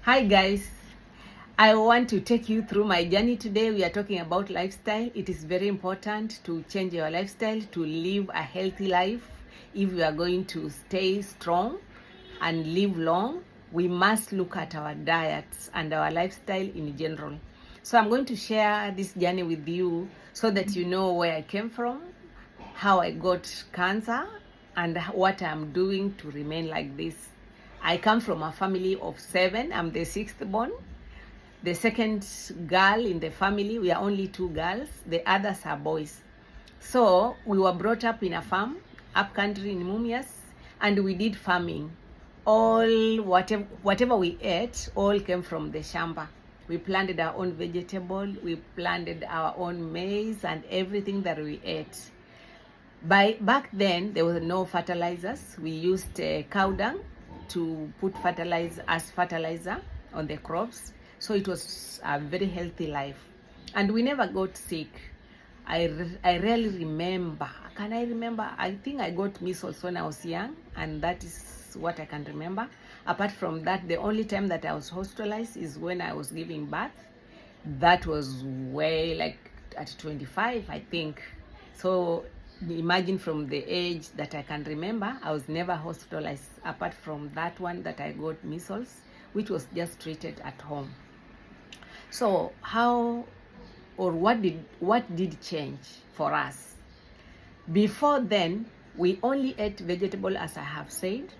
Hi guys, I want to take you through my journey today. We are talking about lifestyle. It is very important to change your lifestyle to live a healthy life. If we are going to stay strong and live long, we must look at our diets and our lifestyle in general. So I'm going to share this journey with you so that you know where I came from, how I got cancer, and what I'm doing to remain like this. I come from a family of 7. I'm the 6th born. The second girl in the family. We are only 2 girls. The others are boys. So we were brought up in a farm, up country in Mumias, and we did farming. All whatever we ate, all came from the shamba. We planted our own vegetable. We planted our own maize and everything that we ate. Back then, there was no fertilizers. We used cow dung to put fertilizer on the crops. So it was a very healthy life. And we never got sick. I rarely remember. Can I remember? I think I got measles when I was young, and that is what I can remember. Apart from that, the only time that I was hospitalized is when I was giving birth. That was way like at 25, I think. So imagine from the age that I can remember, I was never hospitalized apart from that one that I got measles, which was just treated at home. So what did change for us? Before then, we only ate vegetable, as I have said,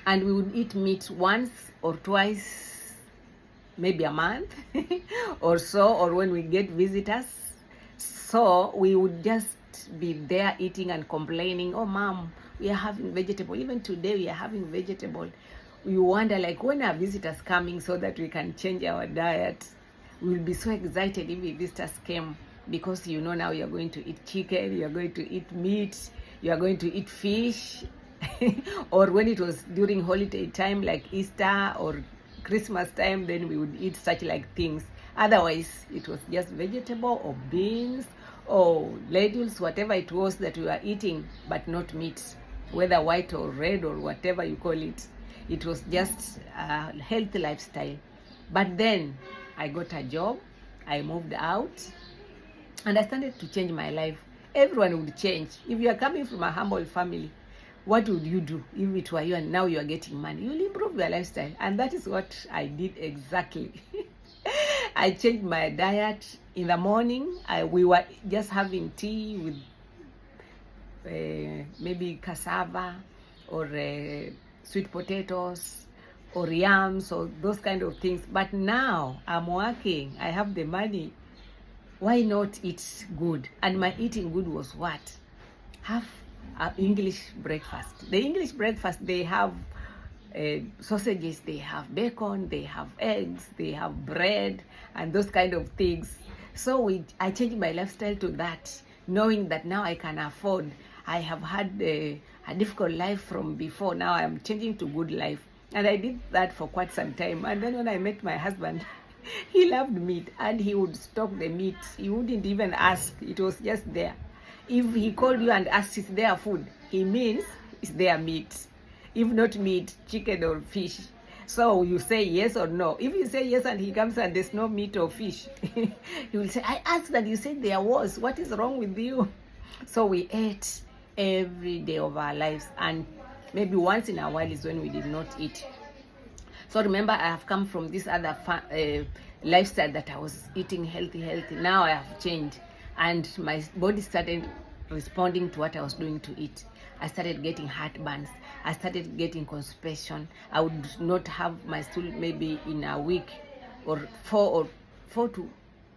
and we would eat meat once or twice, maybe a month or so, or when we get visitors. So we would just be there eating and complaining, oh mom, we are having vegetable. Even today we are having vegetable. We wonder like when are visitors coming so that we can change our diet. We'll be so excited if visitors came, because now you're going to eat chicken, you're going to eat meat, you're going to eat fish. Or when it was during holiday time like Easter or Christmas time, then we would eat such like things. Otherwise it was just vegetable or beans or lettuce, whatever it was that we were eating, but not meat, whether white or red or whatever you call it. It was just a healthy lifestyle. But then I got a job, I moved out, and I started to change my life. Everyone would change. If you are coming from a humble family, what would you do if it were you and now you are getting money? You'll improve your lifestyle. And that is what I did exactly. I changed my diet. In the morning, we were just having tea with maybe cassava or sweet potatoes or yams or those kind of things. But now I'm working, I have the money. Why not eat good? And my eating good was what? Have an English breakfast. The English breakfast, they have sausages, they have bacon, they have eggs, they have bread, and those kind of things. So I changed my lifestyle to that, knowing that now I can afford. I have had a difficult life from before. Now I'm changing to good life. And I did that for quite some time. And then when I met my husband, he loved meat and he would stock the meat. He wouldn't even ask. It was just there. If he called you and asked, is there food? He means, is there meat? If not meat, chicken or fish. So you say yes or no. If you say yes and he comes and there's no meat or fish, he will say, I asked that you said there was. What is wrong with you? So we ate every day of our lives, and maybe once in a while is when we did not eat. So remember, I have come from this other lifestyle that I was eating healthy. Now I have changed, and my body started responding to what I was doing to eat. I started getting heartburns. I started getting constipation. I would not have my stool maybe in a week or 4 to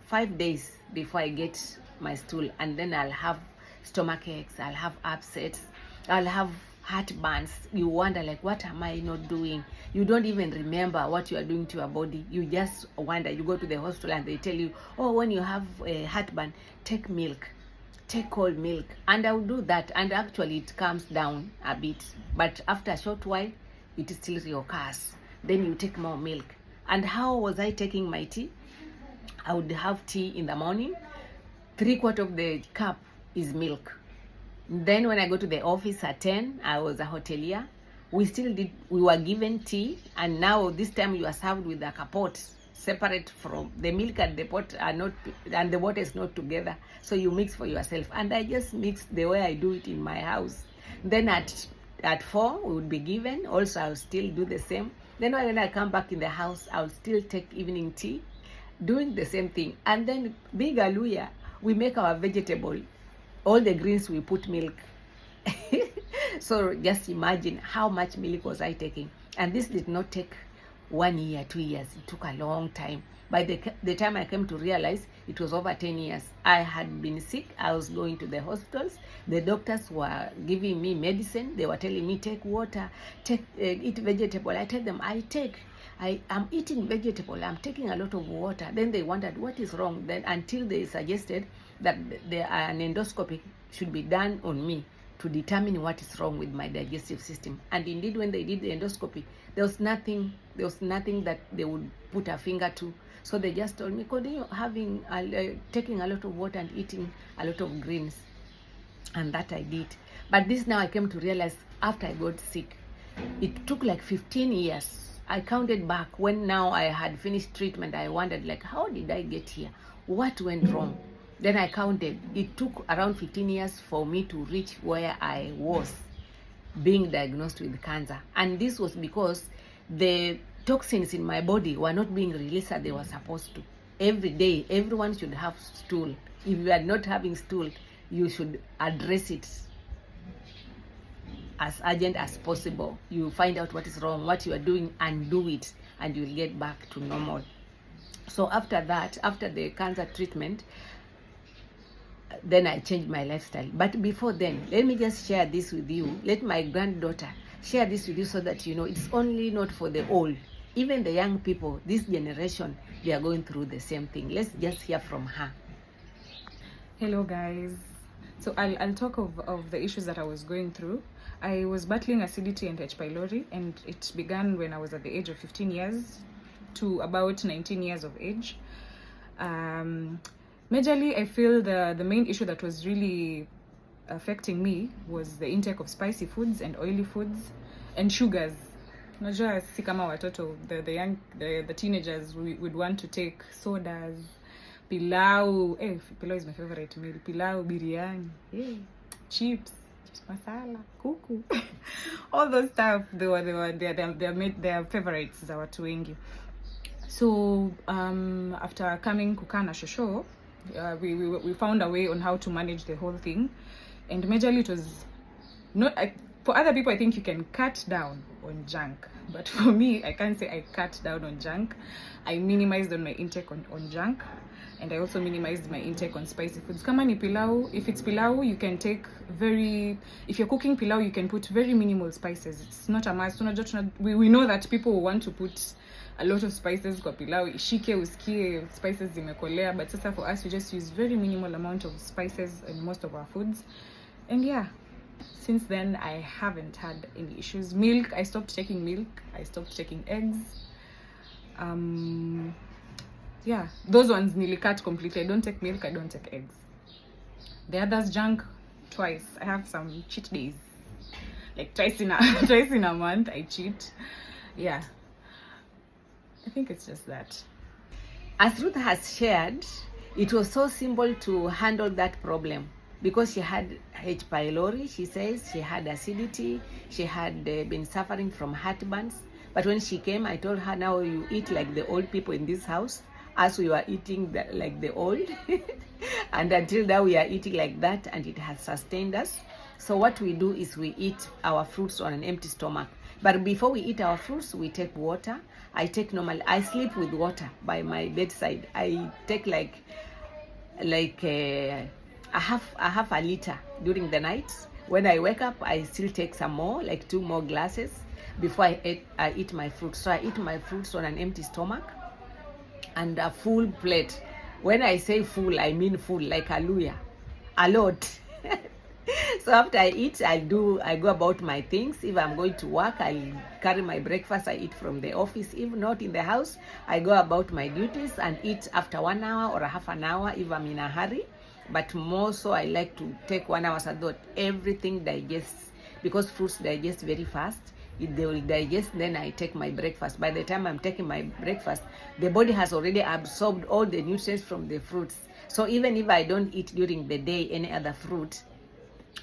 5 days before I get my stool, and then I'll have stomach aches, I'll have upsets, I'll have heartburns. You wonder like, what am I not doing? You don't even remember what you are doing to your body. You just wonder. You go to the hospital and they tell you, oh, when you have a heartburn, take milk, take cold milk. And I will do that, and actually it calms down a bit, but after a short while it still reoccurs. Then you take more milk. And how was I taking my tea? I would have tea in the morning. 3/4 of the cup is milk. Then when I go to the office at 10, I was a hotelier. we were given tea, and now this time you are served with a pot separate from the milk, and the pot are not, and the water is not together, so you mix for yourself. And I just mixed the way I do it in my house. Then at 4 we would be given, also I'll still do the same. Then when I come back in the house, I'll still take evening tea, doing the same thing. And then being a Luya, we make our vegetable, all the greens we put milk. So just imagine how much milk was I taking. And this did not take 1 year, 2 years. It took a long time. By the time I came to realize, it was over 10 years. I had been sick. I was going to the hospitals. The doctors were giving me medicine. They were telling me, take water, eat vegetable. I tell them, I'm eating vegetable. I'm taking a lot of water. Then they wondered, what is wrong? Then until they suggested that an endoscopy should be done on me to determine what is wrong with my digestive system. And indeed, when they did the endoscopy, there was nothing that they would put a finger to. So they just told me, continue taking a lot of water and eating a lot of greens. And that I did. But this now I came to realize after I got sick. It took like 15 years. I counted back when now I had finished treatment. I wondered, like, how did I get here? What went wrong? Then I counted. It took around 15 years for me to reach where I was being diagnosed with cancer. And this was because the toxins in my body were not being released as they were supposed to. Every day, everyone should have stool. If you are not having stool, you should address it as urgent as possible. You find out what is wrong, what you are doing, and do it, and you'll get back to normal. So after that, after the cancer treatment, then I changed my lifestyle. But before then, let me just share this with you. Let my granddaughter share this with you so that you know it's only not for the old. Even the young people, this generation, they are going through the same thing. Let's just hear from her. Hello guys. So I'll talk of the issues that I was going through. I was battling acidity and H. pylori, and it began when I was at the age of 15 years to about 19 years of age. Majorly, I feel the main issue that was really affecting me was the intake of spicy foods and oily foods and sugars. Najua si kama watoto, the teenagers would want to take sodas, pilau. Pilau is my favorite meal. Pilau, biryani, chips, masala, kuku, all those stuff. Their favorites za watu wengi. So after coming kukaa na shosho, we found a way on how to manage the whole thing, and majorly it was not. For other people, I think you can cut down on junk, but for me, I can't say I cut down on junk. I minimized on my intake on junk, and I also minimized my intake on spicy foods. Kama ni pilau, if it's pilau, you can take if you're cooking pilau, you can put very minimal spices. It's not a must. We know that people want to put a lot of spices kwa pilau, ishike usikie spices zimekolea, but sasa for us, we just use very minimal amount of spices in most of our foods. And yeah, since then I haven't had any issues. Milk, I stopped taking milk. I stopped taking eggs. Yeah, those ones nilikat completely. I don't take milk, I don't take eggs. The others, junk, twice. I have some cheat days, like twice in a month I cheat. Yeah, I think it's just that. As Ruth has shared, it was so simple to handle that problem because she had H. pylori. She says she had acidity. She had been suffering from heartburns. But when she came, I told her, now you eat like the old people in this house, as we were eating like the old. And until now, we are eating like that, and it has sustained us. So what we do is we eat our fruits on an empty stomach. But before we eat our fruits, we take water. I sleep with water by my bedside. I take like a half a liter during the night. When I wake up, I still take some more, like 2 more glasses before I eat my fruits. So I eat my fruits on an empty stomach and a full plate. When I say full, I mean full, like a lot. So after I eat, I go about my things. If I'm going to work, I'll carry my breakfast. I eat from the office. If not in the house, I go about my duties and eat after 1 hour or a half an hour if I'm in a hurry. But more so, I like to take 1 hour so that everything digests, because fruits digest very fast. they will digest. Then I take my breakfast. By the time I'm taking my breakfast, the body has already absorbed all the nutrients from the fruits. So even if I don't eat during the day any other fruit,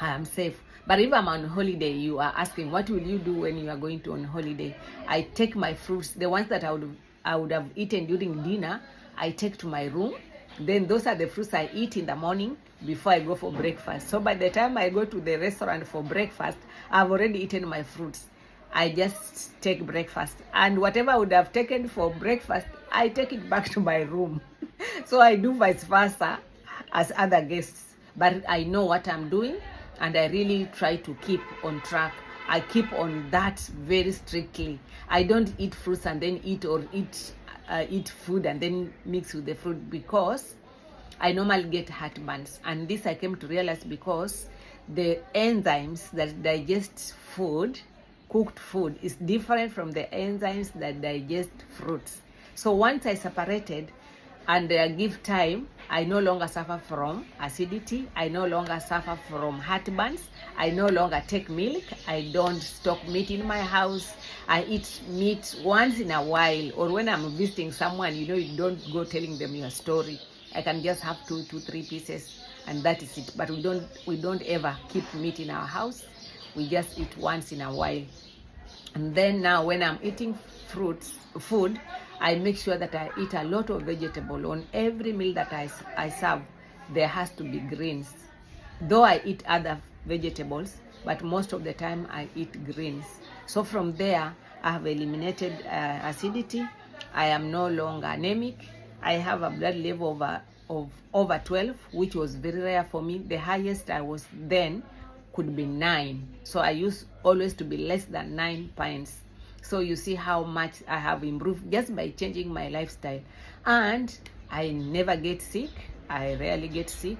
I am safe. But if I'm on holiday, you are asking, what will you do when you are going to on holiday? I take my fruits, the ones that I would have eaten during dinner, I take to my room. Then those are the fruits I eat in the morning before I go for breakfast. So by the time I go to the restaurant for breakfast, I've already eaten my fruits. I just take breakfast. And whatever I would have taken for breakfast, I take it back to my room. So I do vice versa as other guests. But I know what I'm doing, and I really try to keep on track. I keep on that very strictly. I don't eat fruits and then eat food and then mix with the fruit, because I normally get heartburns. And this I came to realize because the enzymes that digest food, cooked food, is different from the enzymes that digest fruits. So once I separated and give time, I no longer suffer from acidity. I no longer suffer from heartburns. I no longer take milk. I don't stock meat in my house. I eat meat once in a while, or when I'm visiting someone, you don't go telling them your story. I can just have 2, 3 pieces, and that is it. But we don't ever keep meat in our house. We just eat once in a while. And then now when I'm eating food, I make sure that I eat a lot of vegetable. On every meal that I serve, there has to be greens. Though I eat other vegetables, but most of the time I eat greens. So from there, I have eliminated acidity. I am no longer anemic. I have a blood level of over 12, which was very rare for me. The highest I was then could be 9. So I used always to be less than 9 pints. So you see how much I have improved just by changing my lifestyle. And I never get sick. I rarely get sick.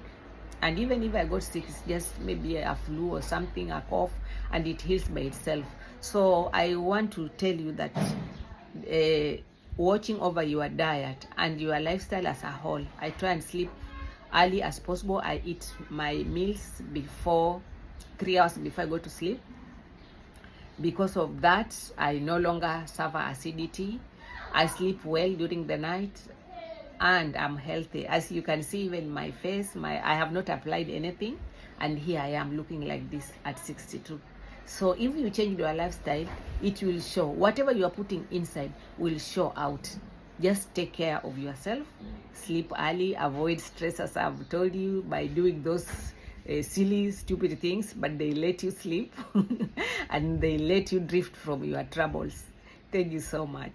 And even if I got sick, it's just maybe a flu or something, a cough, and it heals by itself. So I want to tell you that watching over your diet and your lifestyle as a whole, I try and sleep early as possible. I eat my meals before 3 hours before I go to sleep. Because of that, I no longer suffer acidity. I sleep well during the night, and I'm healthy. As you can see, even my face, I have not applied anything, and here I am looking like this at 62. So if you change your lifestyle, it will show. Whatever you are putting inside will show out. Just take care of yourself. Sleep early. Avoid stress, as I've told you, by doing those silly, stupid things, but they let you sleep and they let you drift from your troubles. Thank you so much.